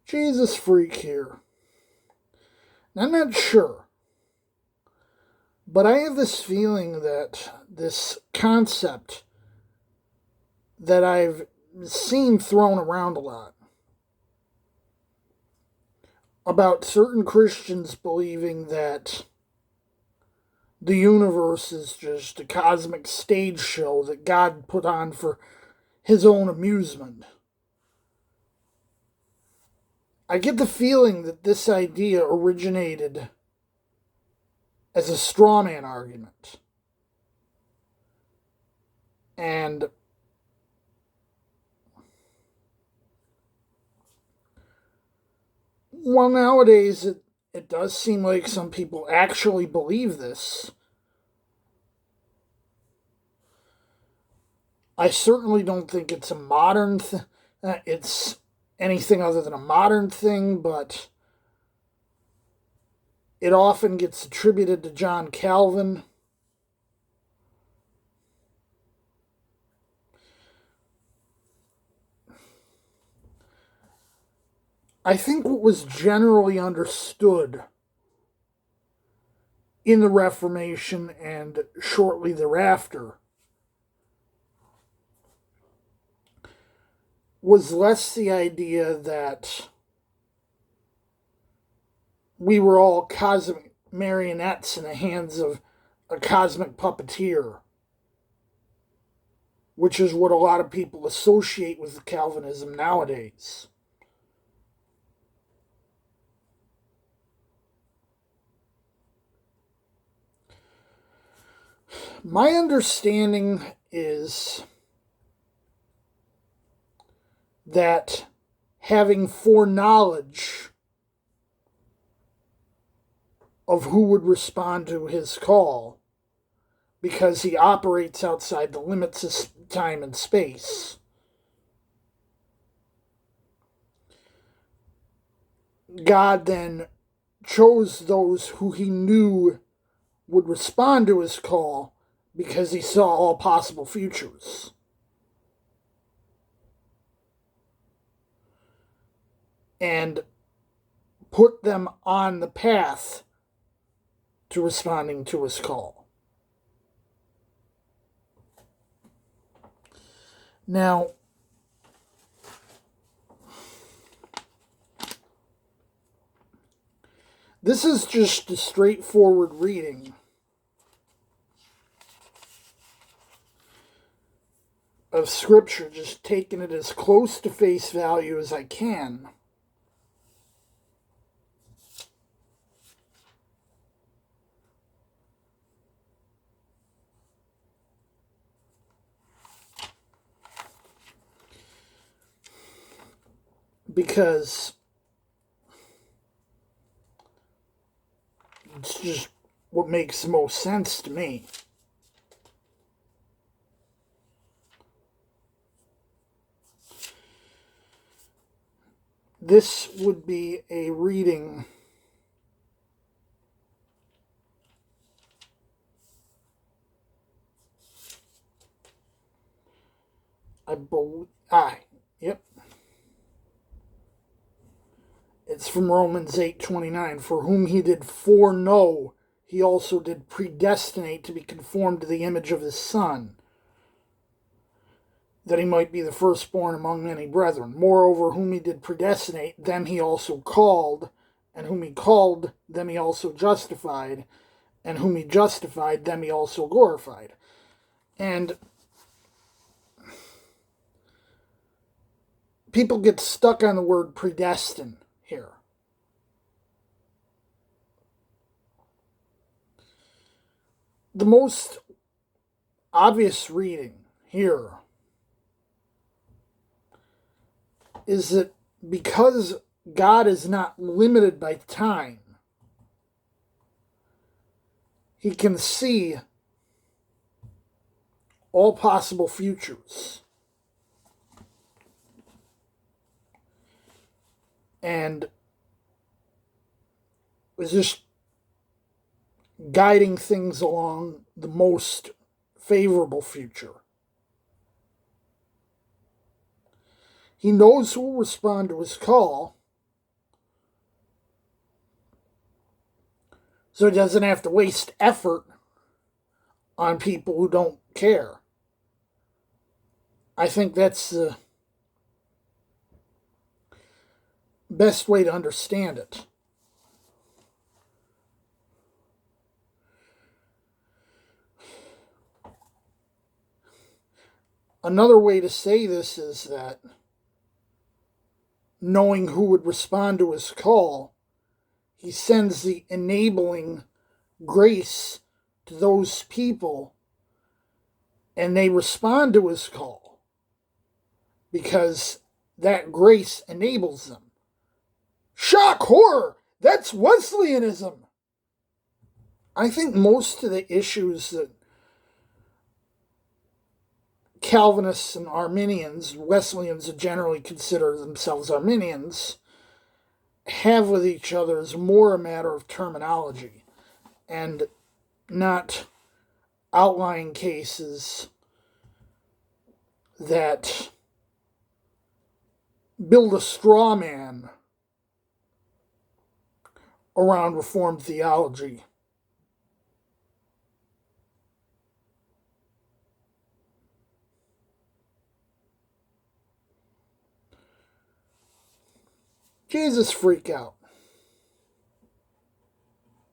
Jesus freak here. I'm not sure. But I have this feeling that this concept that I've seen thrown around a lot about certain Christians believing that the universe is just a cosmic stage show that God put on for his own amusement. I get the feeling that this idea originated as a straw man argument. And well, nowadays it does seem like some people actually believe this. I certainly don't think it's a modern it's anything other than a modern thing, but it often gets attributed to John Calvin. I think what was generally understood in the Reformation and shortly thereafter was less the idea that we were all cosmic marionettes in the hands of a cosmic puppeteer, which is what a lot of people associate with Calvinism nowadays. My understanding is that having foreknowledge of who would respond to his call, because he operates outside the limits of time and space, God then chose those who he knew would respond to his call because he saw all possible futures. And put them on the path to responding to his call. Now, this is just a straightforward reading of Scripture, just taking it as close to face value as I can. Because it's just what makes the most sense to me. This would be a reading I believe. Yep. It's from Romans 8:29. For whom he did foreknow, he also did predestinate to be conformed to the image of his Son, that he might be the firstborn among many brethren. Moreover, whom he did predestinate, them he also called, and whom he called, them he also justified, and whom he justified, them he also glorified. And people get stuck on the word predestined here. The most obvious reading here is that because God is not limited by time, he can see all possible futures. And is just guiding things along the most favorable future. He knows who will respond to his call, so he doesn't have to waste effort on people who don't care. I think that's the best way to understand it. Another way to say this is that knowing who would respond to his call, he sends the enabling grace to those people, and they respond to his call because that grace enables them. Shock, horror! That's Wesleyanism! I think most of the issues that Calvinists and Arminians, Wesleyans generally consider themselves Arminians, have with each other is more a matter of terminology and not outlying cases that build a straw man around Reformed theology. Jesus freak out.